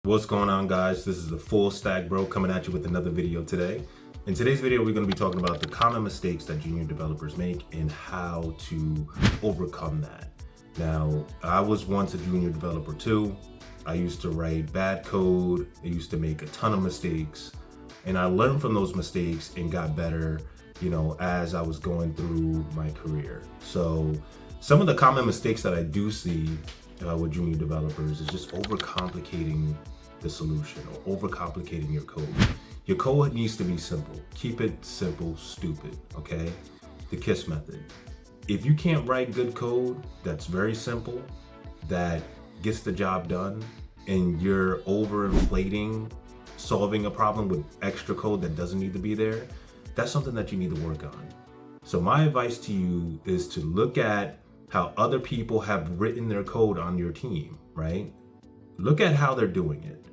What's going on, guys? This is the Fullstack bro coming at you with another video today. In today's video, we're going to be talking about the common mistakes that junior developers make and how to overcome that. Now, I was once a junior developer too. I used to write bad code. I used to make a ton of mistakes, and I learned from those mistakes and got better, as I was going through my career. So some of the common mistakes that I do see with junior developers is just overcomplicating the solution or overcomplicating your code. Your code needs to be simple. Keep it simple, stupid, okay? The KISS method. If you can't write good code that's very simple, that gets the job done, and you're overinflating solving a problem with extra code that doesn't need to be there, that's something that you need to work on. So my advice to you is to look at how other people have written their code on your team, right? Look at how they're doing it.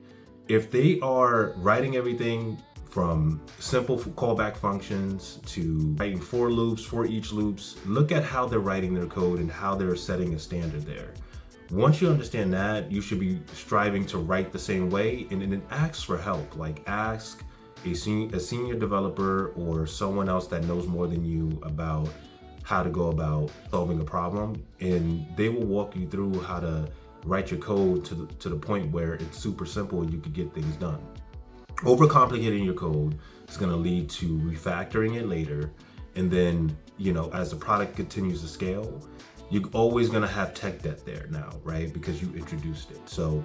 If they are writing everything from simple callback functions to writing for each loops, look at how they're writing their code and how they're setting a standard there. Once you understand that, you should be striving to write the same way, and then ask for help. Like, ask a senior developer or someone else that knows more than you about how to go about solving a problem, and they will walk you through how to write your code to the point where it's super simple and you can get things done. Overcomplicating your code is going to lead to refactoring it later, and then as the product continues to scale, you're always going to have tech debt there now, right? Because you introduced it. So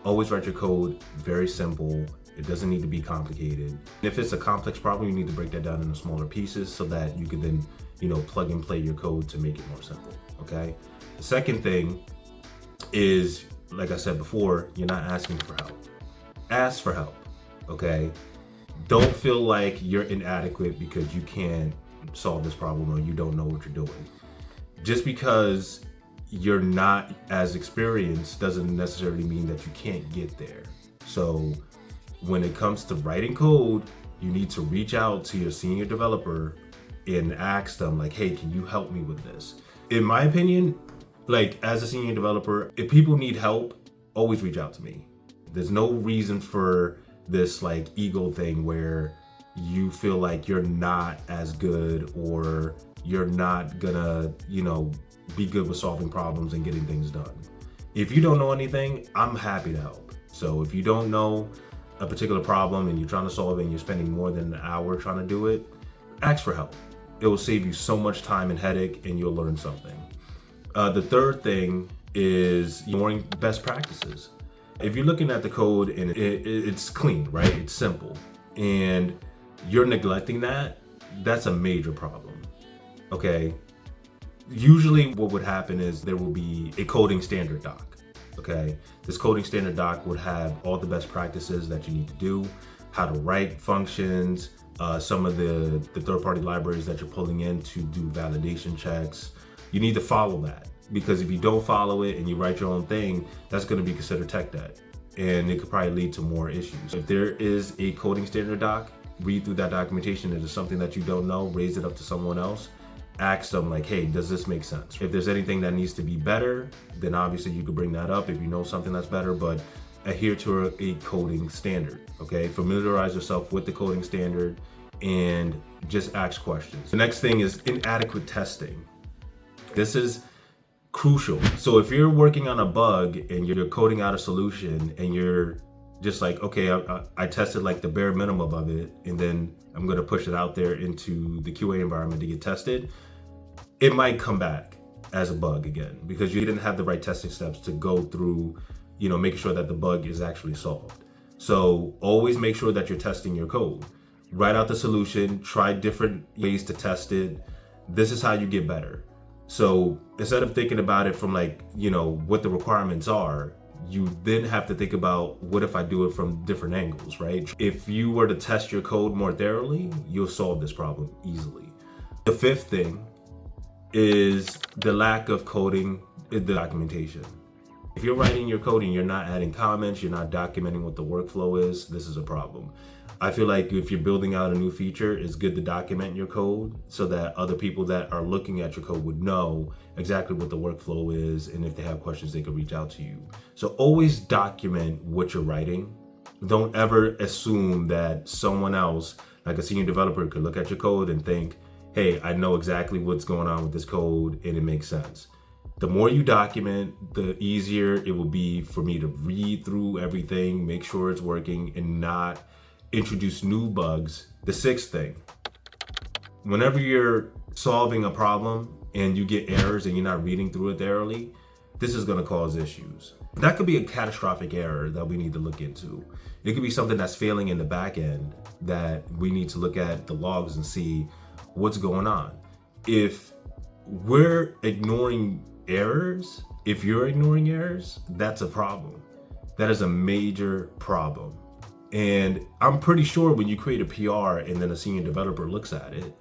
always write your code very simple. It doesn't need to be complicated. If it's a complex problem, you need to break that down into smaller pieces so that you can then plug and play your code to make it more simple, okay? The second thing is, like I said before, you're not asking for help. Ask for help, okay? Don't feel like you're inadequate because you can't solve this problem or you don't know what you're doing. Just because you're not as experienced doesn't necessarily mean that you can't get there. So when it comes to writing code, you need to reach out to your senior developer and ask them, like, hey, can you help me with this? In my opinion, like, as a senior developer, if people need help, always reach out to me. There's no reason for this like ego thing where you feel like you're not as good or you're not gonna, be good with solving problems and getting things done. If you don't know anything, I'm happy to help. So if you don't know a particular problem and you're trying to solve it and you're spending more than an hour trying to do it, ask for help. It will save you so much time and headache, and you'll learn something. The third thing is ignoring best practices. If you're looking at the code and it's clean, right? It's simple, and you're neglecting that, that's a major problem, okay? Usually what would happen is there will be a coding standard doc, okay? This coding standard doc would have all the best practices that you need to do, how to write functions, some of the third-party libraries that you're pulling in to do validation checks. You need to follow that, because if you don't follow it and you write your own thing, that's going to be considered tech debt, and it could probably lead to more issues. If there is a coding standard doc, read through that documentation. If there's something that you don't know, raise it up to someone else. Ask them, like, hey, does this make sense? If there's anything that needs to be better, then obviously you could bring that up if you know something that's better, but adhere to a coding standard, okay? Familiarize yourself with the coding standard and just ask questions. The next thing is inadequate testing. This is crucial. So if you're working on a bug and you're coding out a solution and you're just like, okay, I tested like the bare minimum of it, and then I'm gonna push it out there into the QA environment to get tested, it might come back as a bug again because you didn't have the right testing steps to go through, making sure that the bug is actually solved. So always make sure that you're testing your code. Write out the solution, try different ways to test it. This is how you get better. So instead of thinking about it from like, what the requirements are, you then have to think about, what if I do it from different angles, right? If you were to test your code more thoroughly, you'll solve this problem easily. The fifth thing is the lack of coding in the documentation. If you're writing your code and you're not adding comments, you're not documenting what the workflow is, this is a problem. I feel like if you're building out a new feature, it's good to document your code so that other people that are looking at your code would know exactly what the workflow is, and if they have questions, they can reach out to you. So always document what you're writing. Don't ever assume that someone else, like a senior developer, could look at your code and think, hey, I know exactly what's going on with this code and it makes sense. The more you document, the easier it will be for me to read through everything, make sure it's working, and not introduce new bugs. The sixth thing, whenever you're solving a problem and you get errors and you're not reading through it thoroughly, this is going to cause issues. That could be a catastrophic error that we need to look into. It could be something that's failing in the back end that we need to look at the logs and see what's going on. If we're ignoring errors, if you're ignoring errors, that's a problem. That is a major problem. And I'm pretty sure when you create a PR and then a senior developer looks at it,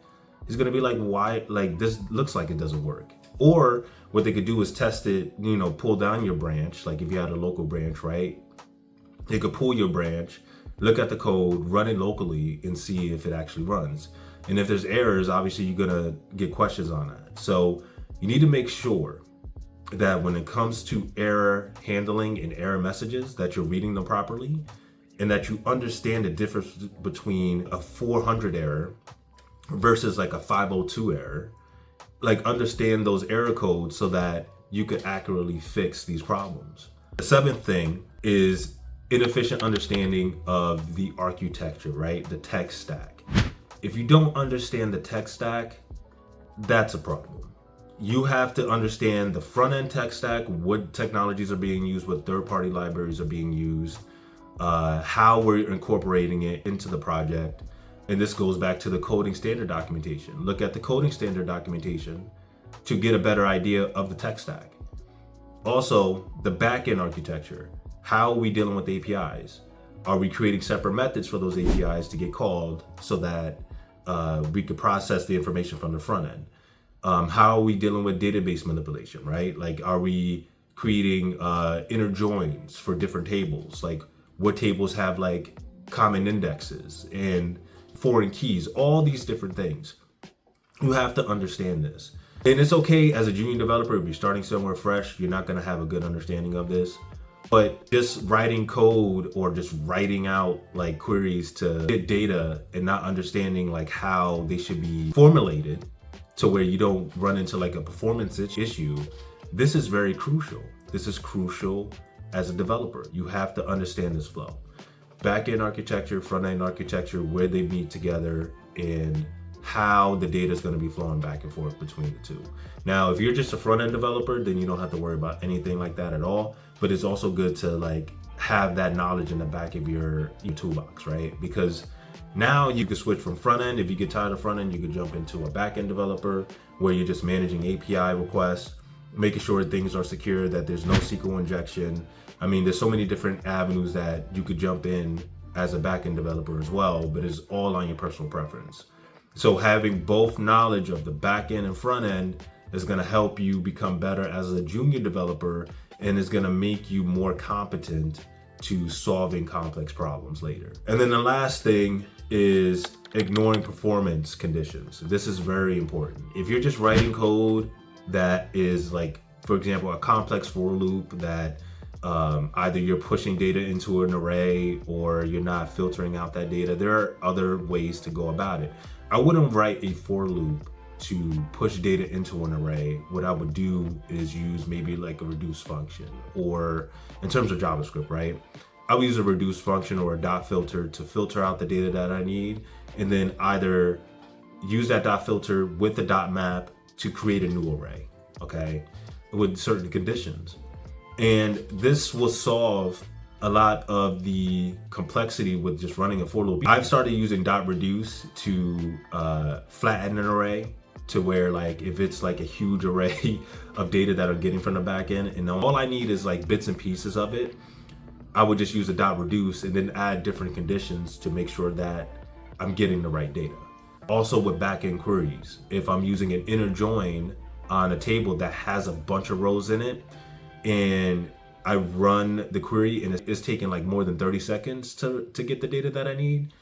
he's gonna be like, why, like this looks like it doesn't work. Or what they could do is test it, pull down your branch. Like if you had a local branch, right? They could pull your branch, look at the code, run it locally and see if it actually runs. And if there's errors, obviously you're gonna get questions on that. So you need to make sure that when it comes to error handling and error messages, that you're reading them properly, and that you understand the difference between a 400 error versus like a 502 error. Like understand those error codes so that you could accurately fix these problems. The seventh thing is inefficient understanding of the architecture, right? The tech stack. If you don't understand the tech stack, that's a problem. You have to understand the front end tech stack, what technologies are being used, what third-party libraries are being used, how we're incorporating it into the project. And this goes back to the coding standard documentation. Look at the coding standard documentation to get a better idea of the tech stack. Also, the backend architecture. How are we dealing with APIs? Are we creating separate methods for those APIs to get called so that we could process the information from the front end? How are we dealing with database manipulation, right? Like, are we creating inner joins for different tables? Like, what tables have like common indexes and foreign keys, all these different things. You have to understand this. And it's okay as a junior developer, if you're starting somewhere fresh, you're not gonna have a good understanding of this. But just writing code or just writing out like queries to get data and not understanding like how they should be formulated to where you don't run into like a performance issue, this is very crucial. This is crucial as a developer. You have to understand this flow. Back-end architecture, front-end architecture, where they meet together, and how the data is going to be flowing back and forth between the two. Now, if you're just a front-end developer, then you don't have to worry about anything like that at all. But it's also good to like have that knowledge in the back of your toolbox, right? Because now you can switch from front-end. If you get tired of front-end, you can jump into a back-end developer where you're just managing API requests, making sure things are secure, that there's no SQL injection. I mean, there's so many different avenues that you could jump in as a backend developer as well, but it's all on your personal preference. So having both knowledge of the backend and front end is gonna help you become better as a junior developer, and is gonna make you more competent to solving complex problems later. And then the last thing is ignoring performance conditions. This is very important. If you're just writing code that is like, for example, a complex for loop that either you're pushing data into an array or you're not filtering out that data, there are other ways to go about it. I wouldn't write a for loop to push data into an array. What I would do is use maybe like a reduce function, or in terms of JavaScript, right? I would use a reduce function or a dot filter to filter out the data that I need, and then either use that dot filter with the dot map to create a new array, okay, with certain conditions. And this will solve a lot of the complexity with just running a for loop. I've started using dot reduce to flatten an array to where, like, if it's like a huge array of data that I'm getting from the back end and all I need is like bits and pieces of it, I would just use a dot reduce and then add different conditions to make sure that I'm getting the right data. Also with backend queries, if I'm using an inner join on a table that has a bunch of rows in it, and I run the query and it's taking like more than 30 seconds to get the data that I need,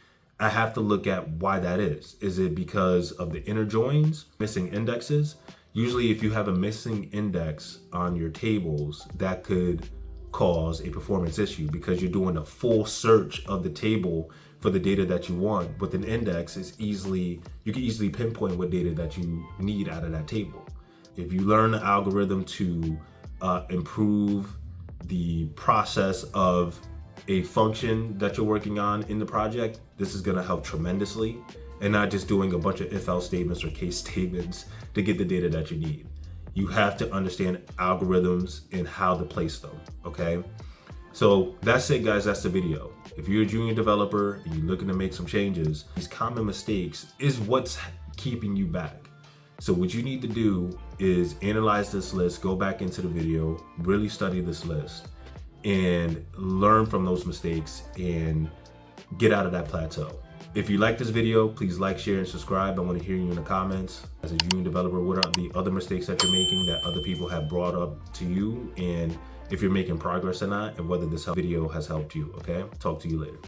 I have to look at why that is. Is it because of the inner joins, missing indexes? Usually if you have a missing index on your tables, that could cause a performance issue because you're doing a full search of the table for the data that you want. With an index, you can easily pinpoint what data that you need out of that table. If you learn the algorithm to improve the process of a function that you're working on in the project, this is gonna help tremendously, and not just doing a bunch of if-else statements or case statements to get the data that you need. You have to understand algorithms and how to place them, okay? So that's it, guys, that's the video. If you're a junior developer and you're looking to make some changes, these common mistakes is what's keeping you back. So what you need to do is analyze this list, go back into the video, really study this list, and learn from those mistakes and get out of that plateau. If you like this video, please like, share, and subscribe. I want to hear you in the comments. As a junior developer, what are the other mistakes that you're making that other people have brought up to you, and if you're making progress or not, and whether this video has helped you, okay? Talk to you later.